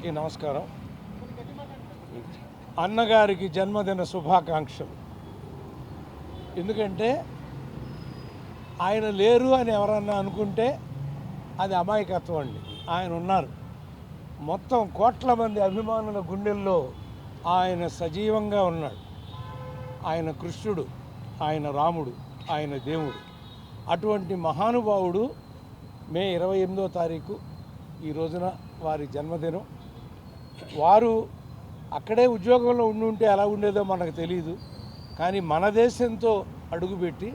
అందరికీ నమస్కారం. అన్నగారికి జన్మదిన శుభాకాంక్షలు. ఎందుకంటే ఆయన లేరు అని ఎవరన్నా అనుకుంటే అది అమాయకత్వం అండి. ఆయన ఉన్నారు. మొత్తం కోట్ల మంది అభిమానుల గుండెల్లో ఆయన సజీవంగా ఉన్నాడు. ఆయన కృష్ణుడు, ఆయన రాముడు, ఆయన దేవుడు. అటువంటి మహానుభావుడు మే 28వ తారీఖు ఈ రోజున వారి జన్మదినం. వారు అక్కడే ఉద్యోగంలో ఉండుంటే ఎలా ఉండేదో మనకు తెలియదు. కానీ మన దేశంతో అడుగుపెట్టి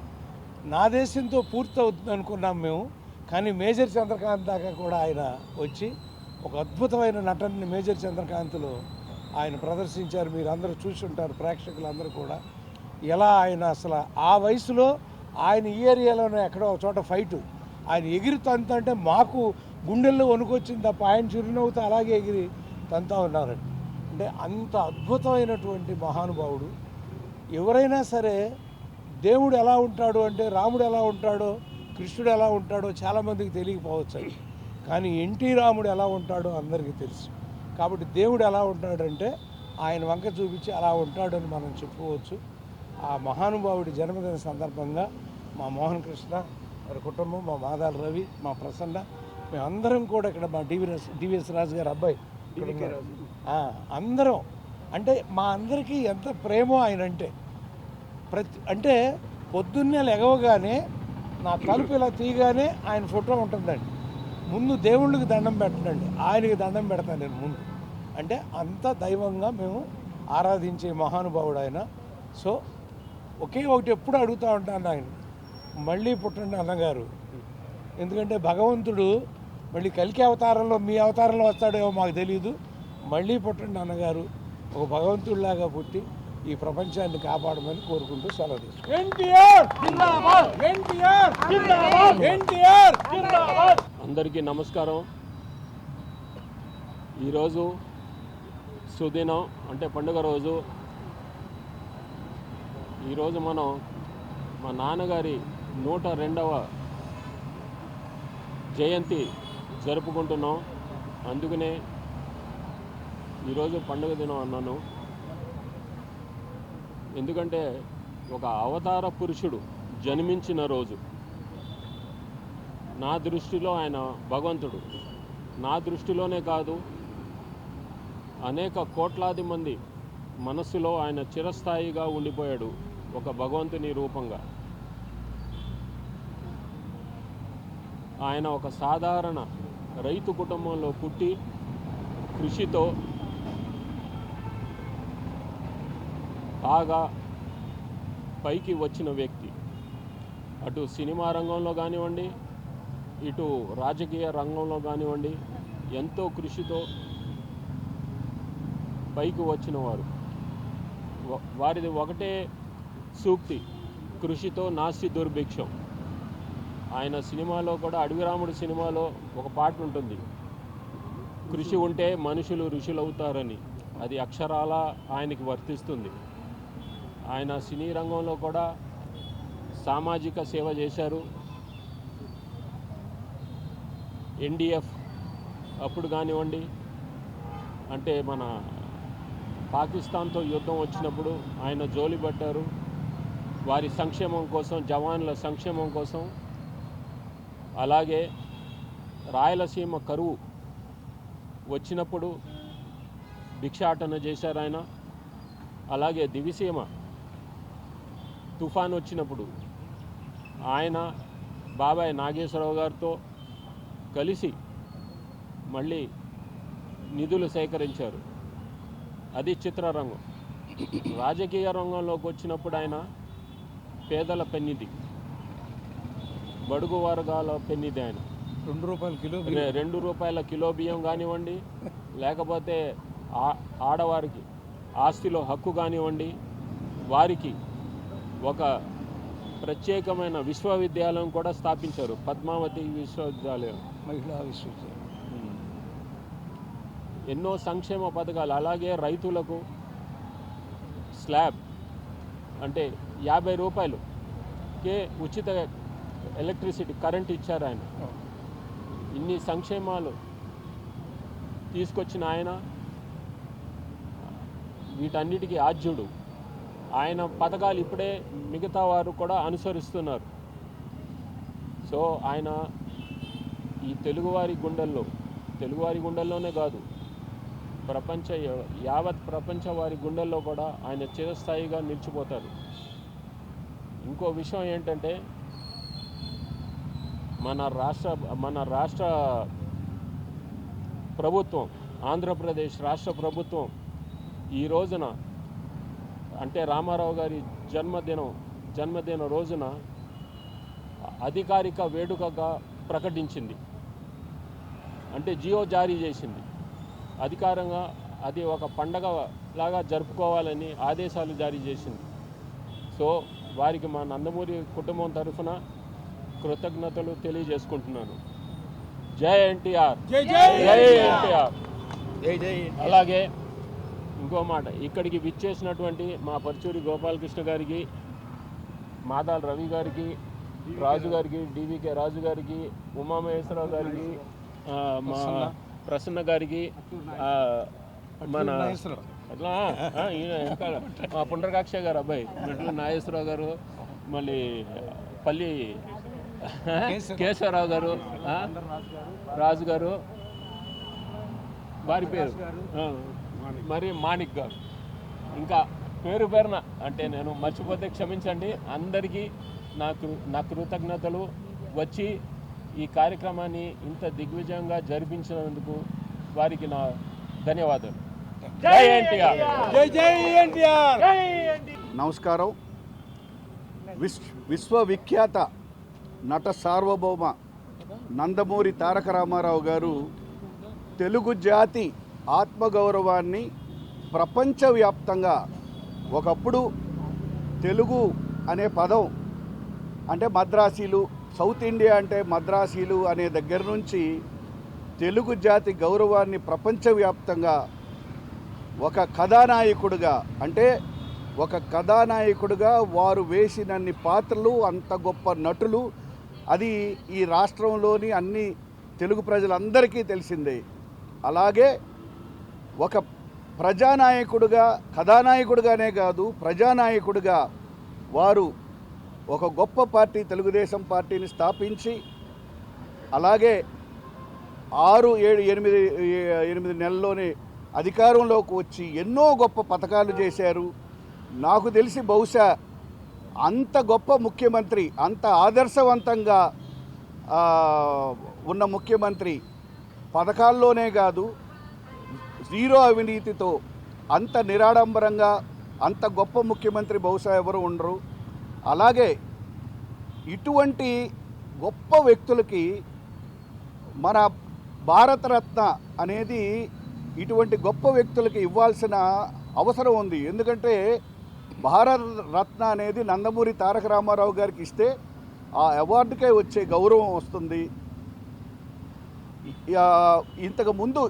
నా దేశంతో పూర్తవుతుంది అనుకున్నాం మేము. కానీ మేజర్ చంద్రకాంత్ దాకా కూడా ఆయన వచ్చి ఒక అద్భుతమైన నటనని మేజర్ చంద్రకాంత్లో ఆయన ప్రదర్శించారు. మీరు అందరూ చూసి ఉంటారు, ప్రేక్షకులందరూ కూడా. ఎలా ఆయన అసలు ఆ వయసులో ఆయన ఈ ఏరియాలోనే ఎక్కడో ఒక చోట ఫైటు ఆయన ఎగిరి తంతంటే మాకు గుండెల్లో వణుకొచ్చింది తప్ప ఆయన చిరునవ్వుతో అలాగే ఎగిరి తంతా ఉన్నారండి. అంటే అంత అద్భుతమైనటువంటి మహానుభావుడు. ఎవరైనా సరే దేవుడు ఎలా ఉంటాడు అంటే రాముడు ఎలా ఉంటాడో కృష్ణుడు ఎలా ఉంటాడో చాలామందికి తెలియకపోవచ్చు. కానీ ఎన్టీ రాముడు ఎలా ఉంటాడో అందరికీ తెలుసు. కాబట్టి దేవుడు ఎలా ఉంటాడంటే ఆయన వంక చూపించి అలా ఉంటాడని మనం చెప్పుకోవచ్చు. ఆ మహానుభావుడి జన్మదిన సందర్భంగా మా మోహన్ కృష్ణ వారి కుటుంబం, మా మాదాల రవి, మా ప్రసన్న, మేమందరం కూడా ఇక్కడ మా డివిఎస్ రాజు గారి అబ్బాయి అందరం అంటే మా అందరికీ ఎంత ప్రేమో ఆయన అంటే పొద్దున్నే లెగవగానే నా తలుపు ఇలా తీయగానే ఆయన ఫోటో ఉంటుందండి. ముందు దేవుళ్ళకి దండం పెట్టండి, ఆయనకి దండం పెడతాను నేను ముందు. అంటే అంత దైవంగా మేము ఆరాధించే మహానుభావుడు ఆయన. సో ఒకే ఒకటి ఎప్పుడు అడుగుతూ ఉంటాను ఆయన, మళ్ళీ పుట్టండి అన్నగారు. ఎందుకంటే భగవంతుడు మళ్ళీ కలికి అవతారంలో మీ అవతారంలో వస్తాడేమో మాకు తెలియదు. మళ్ళీ పుట్టండి అన్నగారు, ఒక భగవంతుడిలాగా పుట్టి ఈ ప్రపంచాన్ని కాపాడమని కోరుకుంటూ సెలవు తీసుకుంటాం. అందరికీ నమస్కారం. ఈరోజు సుదినం అంటే పండుగ రోజు. ఈరోజు మనం మా నాన్నగారి 102వ జయంతి జరుపుకుంటున్నాం. అందుకనే ఈరోజు పండుగ దినం అన్నాను. ఎందుకంటే ఒక అవతార పురుషుడు జన్మించిన రోజు. నా దృష్టిలో ఆయన భగవంతుడు. నా దృష్టిలోనే కాదు, అనేక కోట్లాది మంది మనస్సులో ఆయన చిరస్థాయిగా ఉండిపోయాడు ఒక భగవంతుని రూపంగా. ఆయన ఒక సాధారణ రైతు కుటుంబంలో పుట్టి కృషితో బాగా పైకి వచ్చిన వ్యక్తి. అటు సినిమా రంగంలో కానివ్వండి, ఇటు రాజకీయ రంగంలో కానివ్వండి, ఎంతో కృషితో పైకి వచ్చిన వారు. వారిది ఒకటే సూక్తి, కృషితో నాస్తి దుర్భిక్షం. ఆయన సినిమాలో కూడా, అడవిరాముడు సినిమాలో ఒక పాట ఉంటుంది, కృషి ఉంటే మనుషులు ఋషులవుతారని. అది అక్షరాల ఆయనకి వర్తిస్తుంది. ఆయన సినీ రంగంలో కూడా సామాజిక సేవ చేశారు. ఎన్డీఎఫ్ అప్పుడు కానివ్వండి, అంటే మన పాకిస్తాన్తో యుద్ధం వచ్చినప్పుడు ఆయన జోలి పట్టారు. వారి సంక్షేమం కోసం, జవాన్ల సంక్షేమం కోసం. అలాగే రాయలసీమ కరువు వచ్చినప్పుడు భిక్షాటన చేశారు ఆయన. అలాగే దివిసీమ తుఫాన్ వచ్చినప్పుడు ఆయన బాబాయ్ నాగేశ్వరరావు గారితో కలిసి మళ్ళీ నిధులు సేకరించారు. అది చిత్రరంగం. రాజకీయ రంగంలోకి వచ్చినప్పుడు ఆయన పేదల పెన్నిధి, బడుగు వర్గాల పెన్నిధి. ఆయన ₹2 కిలో బియ్యం కానివ్వండి, లేకపోతే ఆడవారికి ఆస్తిలో హక్కు కానివ్వండి, వారికి ఒక ప్రత్యేకమైన విశ్వవిద్యాలయం కూడా స్థాపించారు, పద్మావతి విశ్వవిద్యాలయం, మహిళా విశ్వవిద్యాలయం. ఎన్నో సంక్షేమ పథకాలు. అలాగే రైతులకు స్లాబ్ అంటే ₹50కే ఉచిత ఎలక్ట్రిసిటీ కరెంట్ ఇచ్చారు ఆయన. ఇన్ని సంక్షేమాలు తీసుకొచ్చిన ఆయన వీటన్నిటికీ ఆద్యుడు. ఆయన పథకాలు ఇప్పుడే మిగతా వారు కూడా అనుసరిస్తున్నారు. సో ఆయన ఈ తెలుగువారి గుండెల్లోనే కాదు, యావత్ ప్రపంచ వారి గుండెల్లో కూడా ఆయన చిరస్థాయిగా నిలిచిపోతారు. ఇంకో విషయం ఏంటంటే మన రాష్ట్ర ప్రభుత్వం, ఆంధ్రప్రదేశ్ రాష్ట్ర ప్రభుత్వం ఈ రోజున అంటే రామారావు గారి జన్మదిన రోజున అధికారిక వేడుకగా ప్రకటించింది. అంటే జియో జారీ చేసింది. అధికారంగా అది ఒక పండగ లాగా జరుపుకోవాలని ఆదేశాలు జారీ చేసింది. సో వారికి మా నందమూరి కుటుంబం తరఫున కృతజ్ఞతలు తెలియజేసుకుంటున్నాను. జై ఎన్టీఆర్, జై ఎన్టీఆర్. అలాగే ఇంకో మాట, ఇక్కడికి విచ్చేసినటువంటి మా పరుచూరి గోపాలకృష్ణ గారికి, మాదాల రవి గారికి, రాజు గారికి, డివికే రాజు గారికి, ఉమామహేశ్వరరావు గారికి, మా ప్రసన్న గారికి, మన అట్లా మా పుండ్రకాక్ష గారు అబ్బాయి నటులు నాగేశ్వరరావు గారు, మళ్ళీ పల్లి కేశవరావు గారు, రాజు గారు, వారి పేరు మరి మాణిక్ గారు, ఇంకా పేరున అంటే నేను మర్చిపోతే క్షమించండి. అందరికీ నా కృతజ్ఞతలు. వచ్చి ఈ కార్యక్రమాన్ని ఇంత దిగ్విజయంగా జరిపించినందుకు వారికి నా ధన్యవాదాలు. జై ఎన్టీఆర్, జై ఎన్టీఆర్. నమస్కారం. విశ్వవిఖ్యాత నట సార్వభౌమ నందమూరి తారక రామారావు గారు తెలుగు జాతి ఆత్మగౌరవాన్ని ప్రపంచవ్యాప్తంగా, ఒకప్పుడు తెలుగు అనే పదం అంటే మద్రాసీలు, సౌత్ ఇండియా అంటే మద్రాసీలు అనే దగ్గర నుంచి తెలుగు జాతి గౌరవాన్ని ప్రపంచవ్యాప్తంగా ఒక కథానాయకుడిగా వారు వేసినన్ని పాత్రలు, అంత గొప్ప నటులు, అది ఈ రాష్ట్రంలోని అన్ని తెలుగు ప్రజలందరికీ తెలిసిందే. అలాగే ఒక ప్రజానాయకుడిగా, కథానాయకుడిగానే కాదు ప్రజానాయకుడిగా వారు ఒక గొప్ప పార్టీ తెలుగుదేశం పార్టీని స్థాపించి, అలాగే 6-7-8 నెలల్లోనే అధికారంలోకి వచ్చి ఎన్నో గొప్ప పథకాలు చేశారు. నాకు తెలిసి బహుశా అంత గొప్ప ముఖ్యమంత్రి, అంత ఆదర్శవంతంగా ఉన్న ముఖ్యమంత్రి పథకాల్లోనే కాదు, జీరో అవినీతితో అంత నిరాడంబరంగా అంత గొప్ప ముఖ్యమంత్రి బహుశా ఎవరు ఉండరు. అలాగే ఇటువంటి గొప్ప వ్యక్తులకి మన భారతరత్న అనేది ఇటువంటి గొప్ప వ్యక్తులకి ఇవ్వాల్సిన అవసరం ఉంది. ఎందుకంటే భారతరత్న అనేది నందమూరి తారక రామారావు గారికి ఇస్తే ఆ అవార్డుకే వచ్చే గౌరవం వస్తుంది. ఇంతకు ముందు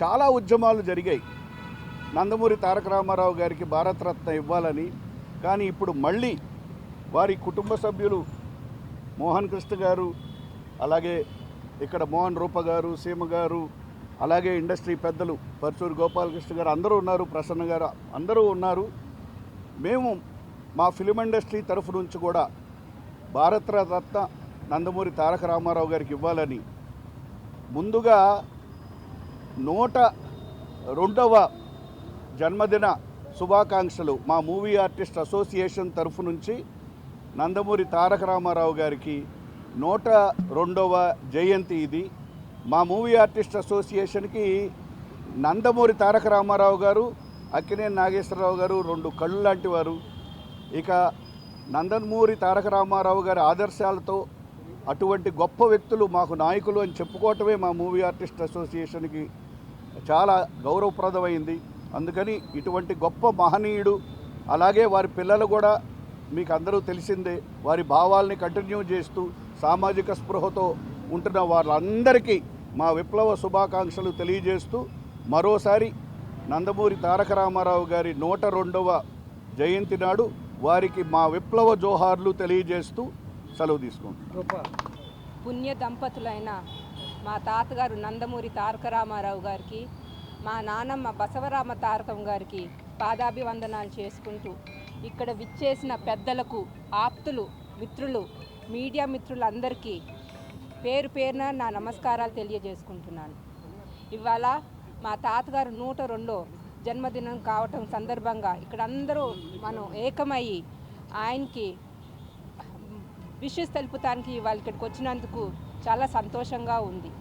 చాలా ఉద్యమాలు జరిగాయి నందమూరి తారక రామారావు గారికి భారతరత్న ఇవ్వాలని. కానీ ఇప్పుడు మళ్ళీ వారి కుటుంబ సభ్యులు మోహన్ కృష్ణ గారు, అలాగే ఇక్కడ మోహన్ రూప గారు, సీమ గారు, అలాగే ఇండస్ట్రీ పెద్దలు పరుచూరి గోపాలకృష్ణ గారు అందరూ ఉన్నారు, ప్రసన్న గారు అందరూ ఉన్నారు. మేము మా ఫిలిం ఇండస్ట్రీ తరఫు నుంచి కూడా భారతరత్న నందమూరి తారక రామారావు గారికి ఇవ్వాలని ముందుగా 102వ జన్మదిన శుభాకాంక్షలు మా మూవీ ఆర్టిస్ట్ అసోసియేషన్ తరఫు నుంచి నందమూరి తారక రామారావు గారికి 102వ జయంతి ఇది. మా మూవీ ఆర్టిస్ట్ అసోసియేషన్కి నందమూరి తారక రామారావు గారు, అక్కినేని నాగేశ్వరరావు గారు 2 కళ్ళు లాంటి వారు. ఇక నందమూరి తారక రామారావు గారి ఆదర్శాలతో అటువంటి గొప్ప వ్యక్తులు మాకు నాయకులు అని చెప్పుకోవటమే మా మూవీ ఆర్టిస్ట్ అసోసియేషన్కి చాలా గౌరవప్రదమైంది. అందుకని ఇటువంటి గొప్ప మహనీయుడు, అలాగే వారి పిల్లలు కూడా మీకు అందరూ తెలిసిందే, వారి భావాల్ని కంటిన్యూ చేస్తూ సామాజిక స్పృహతో ఉంటున్న వాళ్ళందరికీ మా విప్లవ శుభాకాంక్షలు తెలియజేస్తూ మరోసారి నందమూరి తారక రామారావు గారి 102వ జయంతి నాడు వారికి మా విప్లవ జోహార్లు తెలియజేస్తూ సెలవు తీసుకుంటున్నాం. పుణ్య దంపతులైన మా తాతగారు నందమూరి తారక రామారావు గారికి మా నాన్నమ్మ బసవరామ తారకం గారికి పాదాభివందనాలు చేసుకుంటూ ఇక్కడ విచ్చేసిన పెద్దలకు, ఆప్తులు, మిత్రులు, మీడియా మిత్రులందరికీ పేరు పేరున నా నమస్కారాలు తెలియజేసుకుంటున్నాను. ఇవాళ మా తాతగారు 102వ జన్మదినం కావటం సందర్భంగా ఇక్కడ అందరూ మనం ఏకమయ్యి ఆయనకి విషెస్ తెలుపుతానికి ఇవాళ ఇక్కడికి వచ్చినందుకు చాలా సంతోషంగా ఉంది.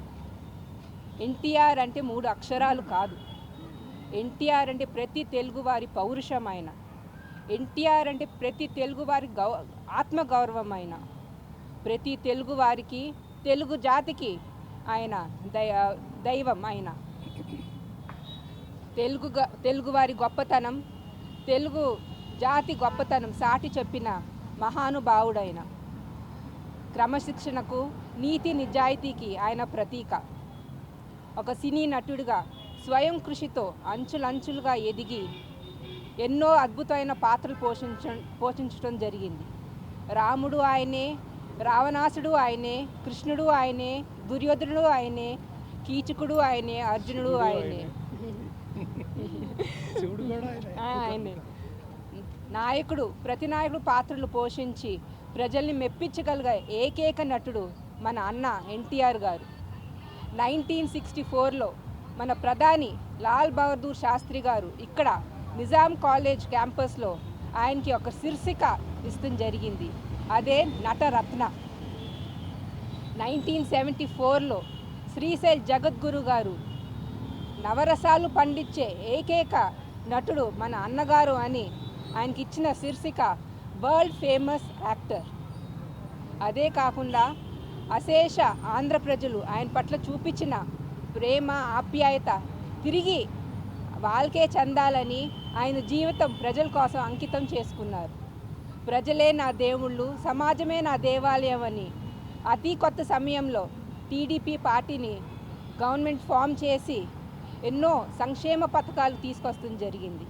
ఎన్టీఆర్ అంటే 3 అక్షరాలు కాదు. ఎన్టీఆర్ అంటే ప్రతి తెలుగువారి పౌరుషమైన, ఎన్టీఆర్ అంటే ప్రతి తెలుగువారి ఆత్మగౌరవమైన, ప్రతి తెలుగువారికి, తెలుగు జాతికి ఆయన దైవం. ఆయన తెలుగువారి గొప్పతనం, తెలుగు జాతి గొప్పతనం సాటి చెప్పిన మహానుభావుడైన, క్రమశిక్షణకు, నీతి నిజాయితీకి ఆయన ప్రతీక. ఒక సినీ నటుడిగా స్వయం కృషితో అంచులంచులుగా ఎదిగి ఎన్నో అద్భుతమైన పాత్రలు పోషించడం జరిగింది. రాముడు ఆయనే, రావణాసుడు ఆయనే, కృష్ణుడు ఆయనే, దుర్యోధనుడు ఆయనే, కీచకుడు ఆయనే, అర్జునుడు ఆయనే. ఆయనే నాయకుడు, ప్రతి నాయకుడు పాత్రలు పోషించి ప్రజల్ని మెప్పించగలిగే ఏకైక నటుడు మన అన్న ఎన్టీఆర్ గారు. 1964లో మన ప్రధాని లాల్ బహదూర్ శాస్త్రి గారు ఇక్కడ నిజాం కాలేజ్ క్యాంపస్లో ఆయనకి ఒక శీర్షిక ఇష్టం జరిగింది. అదే నటరత్న. 1974లో శ్రీశైల్ జగద్గురు గారు నవరసాలు పండించే ఏకైక నటుడు మన అన్నగారు అని ఆయనకి ఇచ్చిన శీర్షిక వరల్డ్ ఫేమస్ యాక్టర్. అదే కాకుండా అశేష ఆంధ్ర ప్రజలు ఆయన పట్ల చూపించిన ప్రేమ, ఆప్యాయత తిరిగి వాళ్ళకే చెందాలని ఆయన జీవితం ప్రజల కోసం అంకితం చేసుకున్నారు. ప్రజలే నా దేవుళ్ళు, సమాజమే నా దేవాలయం అని అతి కొత్త సమయంలో టీడీపీ పార్టీని గవర్నమెంట్ ఫామ్ చేసి ఎన్నో సంక్షేమ పథకాలు తీసుకొస్తడం జరిగింది.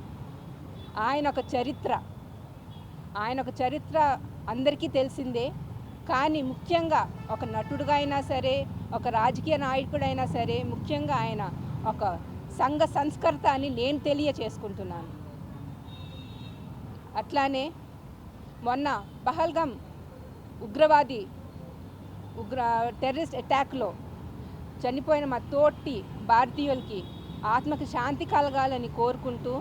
ఆయన ఒక చరిత్ర అందరికీ తెలిసిందే. కానీ ముఖ్యంగా ఒక నటుడుగా అయినా సరే, ఒక రాజకీయ నాయకుడైనా సరే, ముఖ్యంగా ఆయన ఒక సంఘ సంస్కర్త అని నేను తెలియచేసుకుంటున్నాను. అట్లానే మొన్న పహల్గామ్ టెర్రరిస్ట్ అటాక్లో చనిపోయిన మా తోటి భారతీయులకి ఆత్మకి శాంతి కలగాలని కోరుకుంటూ,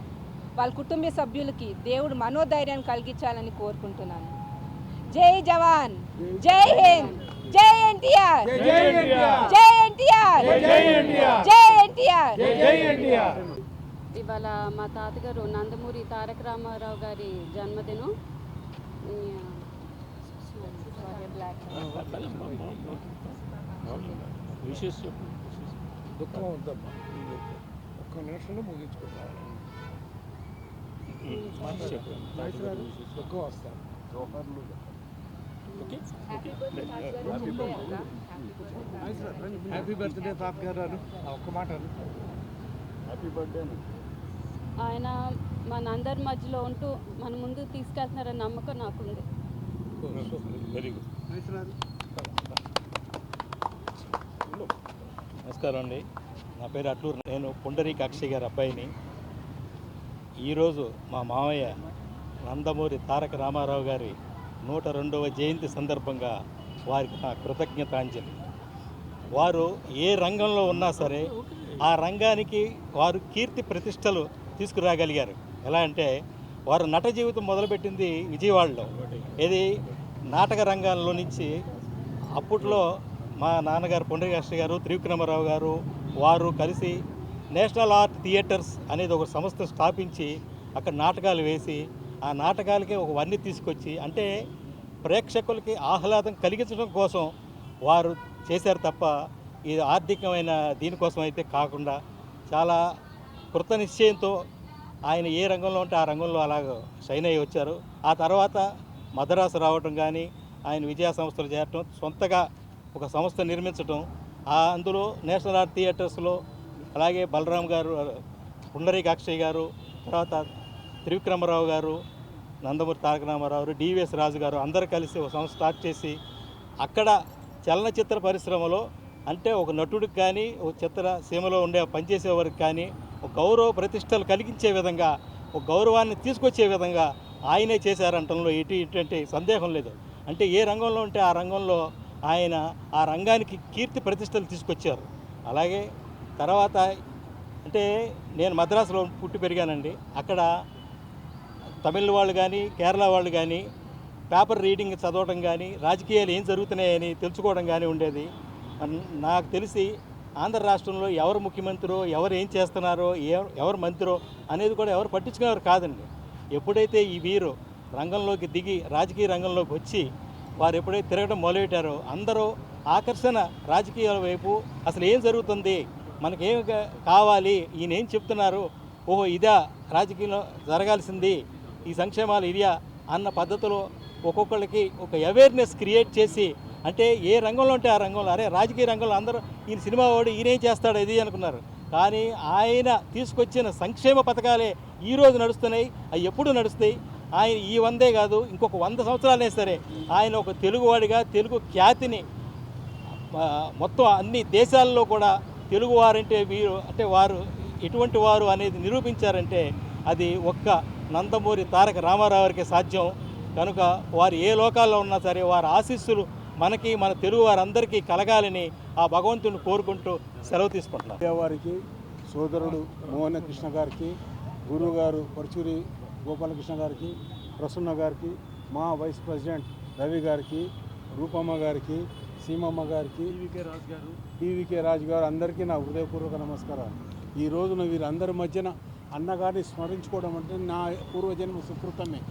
వాళ్ళ కుటుంబ సభ్యులకి దేవుడు మనోధైర్యాన్ని కలిగించాలని కోరుకుంటున్నాను. జై జవాన్, జై హింద్, జై ఎన్టీఆర్, జై ఎన్టీఆర్, జై ఎన్టీఆర్. ఇవాళ మా తాతగారు నందమూరి తారక రామారావు గారి జన్మదినం. దుఃఖం వద్దమ్మా, ఒక్క నిమిషంలో ముగించుకుంటాను. దుఃఖం వస్తాను. హ్యాపీ బర్త్డే తాతగారు. ఒక్క మాట హ్యాపీ బర్త్డే. ఆయన మనందరి మధ్యలో ఉంటూ మన ముందుకు తీసుకెళ్తున్నారన్న నమ్మకం నాకుంది. Very good. నమస్కారం అండి, నా పేరు అట్లూరు. నేను పుండరీక అక్షయ్ గారి అబ్బాయిని. ఈరోజు మా మామయ్య నందమూరి తారక రామారావు గారి 102వ జయంతి సందర్భంగా వారికి నా కృతజ్ఞతాంజలి. వారు ఏ రంగంలో ఉన్నా సరే ఆ రంగానికి వారు కీర్తి ప్రతిష్టలు తీసుకురాగలిగారు. ఎలా అంటే వారు నట జీవితం మొదలుపెట్టింది విజయవాడలో. ఇది నాటక రంగంలో నుంచి అప్పట్లో మా నాన్నగారు పుండరీకాక్ష గారు, త్రివిక్రమరావు గారు వారు కలిసి నేషనల్ ఆర్ట్ థియేటర్స్ అనేది ఒక సంస్థ స్థాపించి అక్కడ నాటకాలు వేసి ఆ నాటకాలకి ఒక వన్నీ తీసుకొచ్చి, అంటే ప్రేక్షకులకి ఆహ్లాదం కలిగించడం కోసం వారు చేశారు తప్ప ఇది ఆర్థికమైన దీనికోసం అయితే కాకుండా చాలా కృత నిశ్చయంతో ఆయన ఏ రంగంలో ఉంటే ఆ రంగంలో అలాగ షైన్ అయ్యి వచ్చారు. ఆ తర్వాత మద్రాసు రావటం కానీ, ఆయన విజయ సంస్థలు చేరటం, సొంతగా ఒక సంస్థ నిర్మించటం, అందులో నేషనల్ ఆర్ట్ థియేటర్స్లో అలాగే బలరాం గారు, పుండరీక అక్షయ్ గారు, తర్వాత త్రివిక్రమరావు గారు, నందమూరి తారక రామారావు, డివిఎస్ రాజు గారు అందరూ కలిసి ఒక సంస్థ స్టార్ట్ చేసి అక్కడ చలనచిత్ర పరిశ్రమలో, అంటే ఒక నటుడికి కానీ ఒక చిత్ర సీమలో ఉండే పనిచేసేవారికి కానీ ఒక గౌరవ ప్రతిష్టలు కలిగించే విధంగా, ఒక గౌరవాన్ని తీసుకొచ్చే విధంగా ఆయనే చేశారంటంలో ఎటువంటి సందేహం లేదు. అంటే ఏ రంగంలో ఉంటే ఆ రంగంలో ఆయన ఆ రంగానికి కీర్తి ప్రతిష్టలు తీసుకొచ్చారు. అలాగే తర్వాత అంటే నేను మద్రాసులో పుట్టి పెరిగానండి. అక్కడ తమిళ వాళ్ళు కానీ కేరళ వాళ్ళు కానీ పేపర్ రీడింగ్ చదవడం కానీ రాజకీయాలు ఏం జరుగుతున్నాయని తెలుసుకోవడం కానీ ఉండేది. నాకు తెలిసి ఆంధ్ర రాష్ట్రంలో ఎవరు ముఖ్యమంత్రో, ఎవరు ఏం చేస్తున్నారో, ఎవరు మంత్రో అనేది కూడా ఎవరు పట్టించుకునేవారు కాదండి. ఎప్పుడైతే ఈ వీరు రంగంలోకి దిగి రాజకీయ రంగంలోకి వచ్చి వారు ఎప్పుడైతే తిరగడం మొదలుపెట్టారో అందరూ ఆకర్షణ రాజకీయాల వైపు, అసలు ఏం జరుగుతుంది, మనకేం కావాలి, ఈయన ఏం చెప్తున్నారు, ఓహో ఇదా రాజకీయంలో జరగాల్సింది, ఈ సంక్షేమాలు ఇరియా అన్న పద్ధతిలో ఒక్కొక్కరికి ఒక అవేర్నెస్ క్రియేట్ చేసి, అంటే ఏ రంగంలో ఉంటే ఆ రంగంలో, అరే రాజకీయ రంగంలో అందరూ ఈయన సినిమా వాడు ఈయనేం చేస్తాడు ఇది అనుకున్నారు. కానీ ఆయన తీసుకొచ్చిన సంక్షేమ పథకాలే ఈరోజు నడుస్తున్నాయి, అవి ఎప్పుడు నడుస్తాయి. ఆయన ఈ 100 కాదు, ఇంకొక 100 సంవత్సరాలే సరే ఆయన ఒక తెలుగువాడిగా తెలుగు ఖ్యాతిని మొత్తం అన్ని దేశాల్లో కూడా తెలుగువారంటే వీరు, అంటే వారు ఎటువంటి వారు అనేది నిరూపించారంటే అది ఒక్క నందమూరి తారక రామారావు గారికి సాధ్యం. కనుక వారు ఏ లోకాల్లో ఉన్నా సరే వారి ఆశీస్సులు మనకి, మన తెలుగు వారందరికీ కలగాలని ఆ భగవంతుని కోరుకుంటూ సెలవు తీసుకుంటున్నాం. వారికి సోదరుడు మోహన కృష్ణ గారికి, గురువు గారు పరుచూరి గోపాలకృష్ణ గారికి, ప్రసన్న గారికి, మా వైస్ ప్రెసిడెంట్ రవి గారికి, రూపమ్మ గారికి, సీమమ్మ గారికి, టీవీకే రాజు గారు అందరికీ నా హృదయపూర్వక నమస్కారాలు. ఈ రోజున వీరందరి మధ్యన అన్నగారిని స్మరించుకోవడం అంటే నా పూర్వజన్మ సుకృతమే.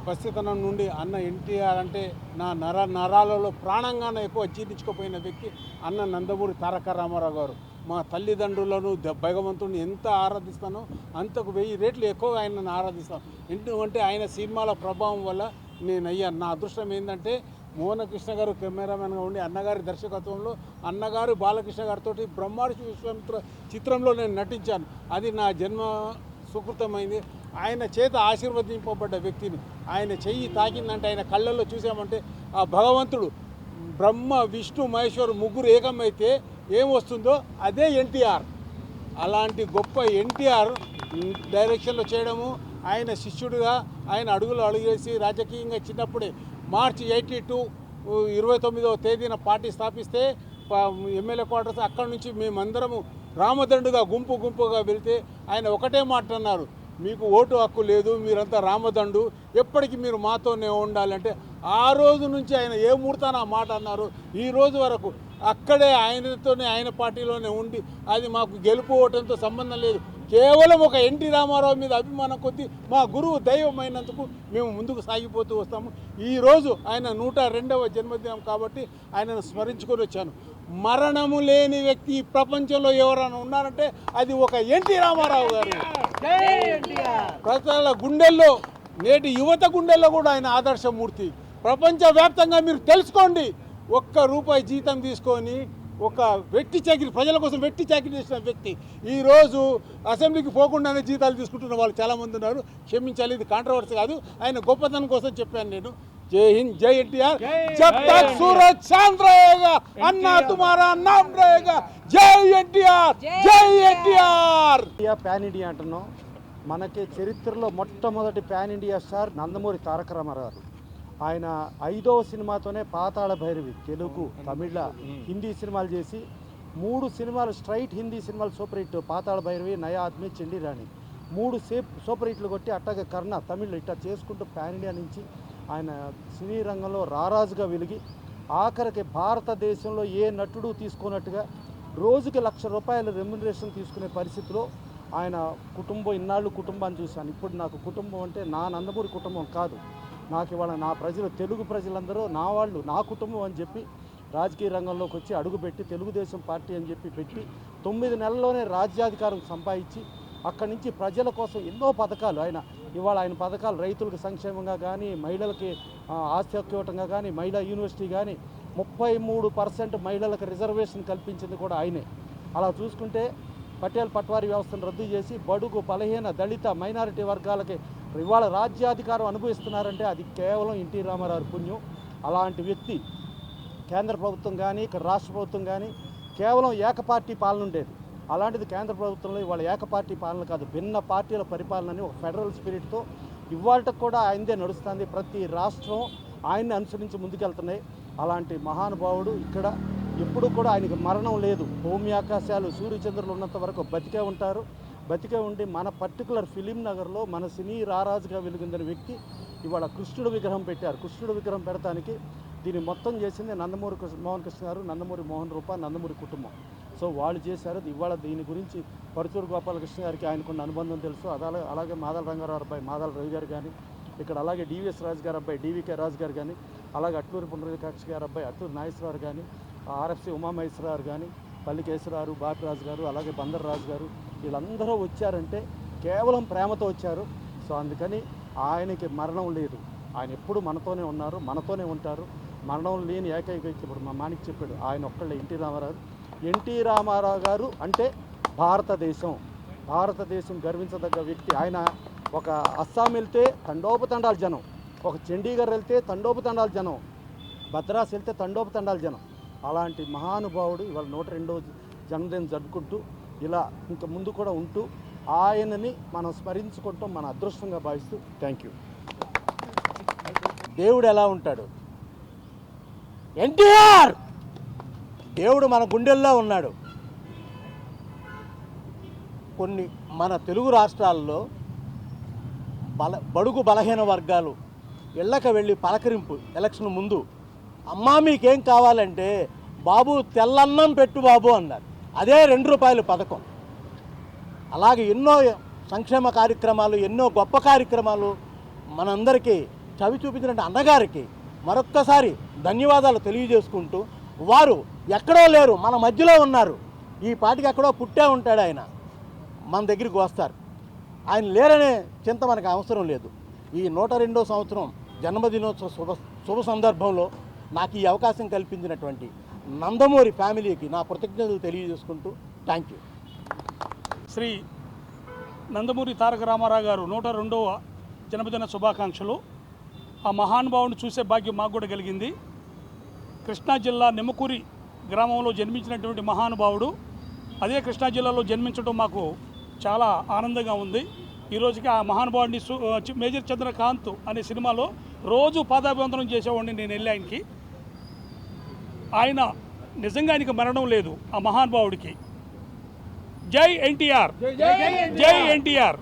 పసితనం నుండి అన్న ఎన్టీఆర్ అంటే నా నరాలలో ప్రాణంగానే ఎక్కువ జీర్ణించుకుపోయిన వ్యక్తి అన్న నందమూరి తారక రామారావు గారు. మా తల్లిదండ్రులను భగవంతుడిని ఎంత ఆరాధిస్తానో అంతకు 1000 రెట్లు ఎక్కువగా ఆయనను ఆరాధిస్తాను. ఎందుకంటే ఆయన సినిమాల ప్రభావం వల్ల నేను అయ్యాను. నా అదృష్టం ఏంటంటే మోహన కృష్ణ గారు కెమెరామెన్గా ఉండి అన్నగారి దర్శకత్వంలో అన్నగారు బాలకృష్ణ గారితో బ్రహ్మార్షి విశ్వామిత్ర చిత్రంలో నేను నటించాను. అది నా జన్మ సుకృతమైంది. ఆయన చేత ఆశీర్వదింపబడ్డ వ్యక్తిని. ఆయన చెయ్యి తాకిందంటే, ఆయన కళ్ళల్లో చూసామంటే ఆ భగవంతుడు బ్రహ్మ విష్ణు మహేశ్వరు ముగ్గురు ఏకమైతే ఏమొస్తుందో అదే ఎన్టీఆర్. అలాంటి గొప్ప ఎన్టీఆర్ డైరెక్షన్లో చేయడము, ఆయన శిష్యుడిగా ఆయన అడుగువేసి రాజకీయంగా చిన్నప్పుడే మార్చి 82 29వ తేదీన పార్టీ స్థాపిస్తే ఎమ్మెల్యే క్వార్టర్స్ అక్కడి నుంచి మేమందరము రామదండుగా గుంపుగా వెళ్తే ఆయన ఒకటే మాట అన్నారు, మీకు ఓటు హక్కు లేదు, మీరంతా రామదండు, ఎప్పటికీ మీరు మాతోనే ఉండాలంటే ఆ రోజు నుంచి ఆయన ఏ ముహూర్తాన ఆ మాట అన్నారు. ఈ రోజు వరకు అక్కడే ఆయనతోనే ఆయన పార్టీలోనే ఉండి అది మాకు గెలుపు ఓటంతో సంబంధం లేదు. కేవలం ఒక ఎన్టీ రామారావు మీద అభిమానం కొద్దీ మా గురువు దైవమైనందుకు మేము ముందుకు సాగిపోతూ వస్తాము. ఈరోజు ఆయన 102వ జన్మదినం కాబట్టి ఆయనను స్మరించుకొని వచ్చాను. మరణము లేని వ్యక్తి ఈ ప్రపంచంలో ఎవరైనా ఉన్నారంటే అది ఒక ఎన్టీ రామారావు గారు. ప్రజల గుండెల్లో, నేటి యువత గుండెల్లో కూడా ఆయన ఆదర్శమూర్తి. ప్రపంచవ్యాప్తంగా మీరు తెలుసుకోండి, ₹1 జీతం తీసుకొని ఒక వెట్టి చాకిరి, ప్రజల కోసం వెట్టి చాకిరి చేసిన వ్యక్తి ఈరోజు అసెంబ్లీకి పోకుండానే జీతాలు తీసుకుంటున్న వాళ్ళు చాలామంది ఉన్నారు. క్షమించాలి, ఇది కాంట్రవర్సీ కాదు, ఆయన గొప్పతనం కోసం చెప్పాను నేను. జై హింద్, జై ఎన్టీఆర్. జబ్ తక్ సూరజ్ చాంద్ रहेगा अन्ना तुम्हारा नाम रहेगा. జై ఎన్టీఆర్, జై ఎన్టీఆర్. పాన్ ఇండియా అంటున్నాం. మనకి చరిత్రలో మొట్టమొదటి pan India star Nandamuri Taraka Ramarao గారు. ఆయన 5వ సినిమాతోనే పాతాళ భైరవి తెలుగు, తమిళ, హిందీ సినిమాలు చేసి 3 సినిమాలు స్ట్రైట్ హిందీ సినిమాలు సూపర్ హిట్. పాతాళ భైరవి, నయా ఆద్మీ, చండీ రాణి 3 సూపర్ హిట్లు కొట్టి అట్టాగే కర్ణ, తమిళ్ ఇట్లా చేసుకుంటూ పాన్ ఇండియా నుంచి ఆయన సినీ రంగంలో రారాజుగా వెలిగి ఆఖరికి భారతదేశంలో ఏ నటుడు తీసుకున్నట్టుగా రోజుకి ₹1,00,000 రెమ్యునరేషన్ తీసుకునే పరిస్థితిలో ఆయన కుటుంబం, ఇన్నాళ్ళు కుటుంబాన్ని చూశాను. ఇప్పుడు నాకు కుటుంబం అంటే నా నందమూరి కుటుంబం కాదు, నాకు ఇవాళ నా ప్రజలు, తెలుగు ప్రజలందరూ నా వాళ్ళు, నా కుటుంబం అని చెప్పి రాజకీయ రంగంలోకి వచ్చి అడుగుపెట్టి తెలుగుదేశం పార్టీ అని చెప్పి పెట్టి 9 నెలల్లోనే రాజ్యాధికారం సంపాదించి అక్కడి నుంచి ప్రజల కోసం ఎన్నో పథకాలు ఇవాళ ఆయన పథకాలు రైతులకు సంక్షేమంగా కానీ, మహిళలకి ఆస్తి హక్కు ఇవ్వటంగా కానీ, మహిళా యూనివర్సిటీ కానీ 33% మహిళలకు రిజర్వేషన్ కల్పించింది కూడా ఆయనే. అలా చూసుకుంటే పటేల్ పట్వారీ వ్యవస్థను రద్దు చేసి బడుగు, బలహీన, దళిత, మైనారిటీ వర్గాలకి ఇవాళ రాజ్యాధికారం అనుభవిస్తున్నారంటే అది కేవలం ఎన్టీ రామారావు పుణ్యం. అలాంటి వ్యక్తి కేంద్ర ప్రభుత్వం కానీ, ఇక్కడ రాష్ట్ర ప్రభుత్వం కానీ కేవలం ఏకపార్టీ పాలన ఉండేది. అలాంటిది కేంద్ర ప్రభుత్వంలో ఇవాళ ఏకపార్టీ పాలన కాదు, భిన్న పార్టీల పరిపాలనని ఒక ఫెడరల్ స్పిరిట్తో ఇవాళకి కూడా ఆయనదే నడుస్తుంది. ప్రతి రాష్ట్రం ఆయన్ని అనుసరించి ముందుకెళ్తున్నాయి. అలాంటి మహానుభావుడు ఇక్కడ ఎప్పుడు కూడా ఆయనకి మరణం లేదు. భూమి ఆకాశాలు సూర్యచంద్రులు ఉన్నంత వరకు బతికే ఉంటారు. బతికే ఉండి మన పర్టికులర్ ఫిలిం నగర్లో మన సినీ రారాజుగా వెలుగొందిన వ్యక్తి ఇవాళ కృష్ణుడు విగ్రహం పెట్టారు. కృష్ణుడు విగ్రహం పెడతానికి దీన్ని మొత్తం చేసింది నందమూరి మోహన్ కృష్ణ గారు, నందమూరి మోహన్ రూప, నందమూరి కుటుంబం. సో వాళ్ళు చేశారు. ఇవాళ దీని గురించి పరుచూరు గోపాలకృష్ణ గారికి ఆయనకున్న అనుబంధం తెలుసు. అలాగే మాదల రంగారావు అబ్బాయి మాదల రవి గారు కానీ, ఇక్కడ అలాగే డివిఎస్ రాజు గారు అబ్బాయి డివికే రాజు గారు కానీ, అలాగే అట్లూరి పునరుద్ధాక్షి గారు అబ్బాయి అట్లూరి నాగేశ్వరరావు కానీ, ఆర్ఎఫ్సి ఉమామహేశ్వరరావు కానీ, పల్లి కేశవరావు, బాపిరాజు గారు, అలాగే బందర్ రాజు గారు, వీళ్ళందరూ వచ్చారంటే కేవలం ప్రేమతో వచ్చారు. సో అందుకని ఆయనకి మరణం లేదు. ఆయన ఎప్పుడు మనతోనే ఉన్నారు, మనతోనే ఉంటారు. మరణం లేని ఏకైక వ్యక్తి ఇప్పుడు మా మాణిక్ చెప్పాడు, ఆయన ఒక్కళ్ళే ఎన్టీ రామారావు. ఎన్టీ రామారావు గారు అంటే భారతదేశం గర్వించదగ్గ వ్యక్తి. ఆయన ఒక అస్సాం వెళ్తే తండోపతండాల జనం, ఒక చండీగఢ్ వెళ్తే తండోపతండాల జనం, భద్రాస్ వెళ్తే తండోపతండాల జనం. అలాంటి మహానుభావుడు ఇవాళ 102వ జన్మదినం జరుపుకుంటూ ఇలా ఇంకా ముందు కూడా ఉంటూ ఆయనని మనం స్మరించుకుంటాం మన అదృష్టంగా భావిస్తూ థ్యాంక్ యూ. దేవుడు ఎలా ఉంటాడు? ఎన్టీఆర్ దేవుడు మన గుండెల్లో ఉన్నాడు. కొన్ని మన తెలుగు రాష్ట్రాల్లో బడుగు బలహీన వర్గాలు ఇళ్ళకి వెళ్ళి పలకరింపు ఎలక్షన్ ముందు, అమ్మా మీకేం కావాలంటే బాబు తెల్లన్నం పెట్టు బాబు అన్నారు. అదే ₹2 పథకం. అలాగే ఎన్నో సంక్షేమ కార్యక్రమాలు, ఎన్నో గొప్ప కార్యక్రమాలు మనందరికీ చవి చూపించినట్టు అన్నగారికి మరొక్కసారి ధన్యవాదాలు తెలియజేసుకుంటూ, వారు ఎక్కడో లేరు, మన మధ్యలో ఉన్నారు. ఈ పాటికి ఎక్కడో పుట్టే ఉంటాడు ఆయన, మన దగ్గరికి వస్తారు. ఆయన లేరనే చింత మనకు అవసరం లేదు. ఈ 102వ సంవత్సరం జన్మదినోత్సవ శుభ సందర్భంలో నాకు ఈ అవకాశం కల్పించినటువంటి నందమూరి ఫ్యామిలీకి నా కృతజ్ఞతలు తెలియజేసుకుంటూ థ్యాంక్ యూ. శ్రీ నందమూరి తారక రామారావు గారు 102వ జన్మదిన శుభాకాంక్షలు. ఆ మహానుభావుని చూసే భాగ్యం మాకు కూడా కలిగింది. కృష్ణా జిల్లా నిమ్మకూరి గ్రామంలో జన్మించినటువంటి మహానుభావుడు అదే కృష్ణా జిల్లాలో జన్మించడం మాకు చాలా ఆనందంగా ఉంది. ఈరోజుకి ఆ మహానుభావుడిని మేజర్ చంద్రకాంత్ అనే సినిమాలో రోజు పాదాభివందనం చేసేవాడిని నేను వెళ్ళి ఆయనకి. ఆయన నిజంగా ఆయనకి మరణం లేదు ఆ మహానుభావుడికి. జై ఎన్టీఆర్, జై ఎన్టీఆర్.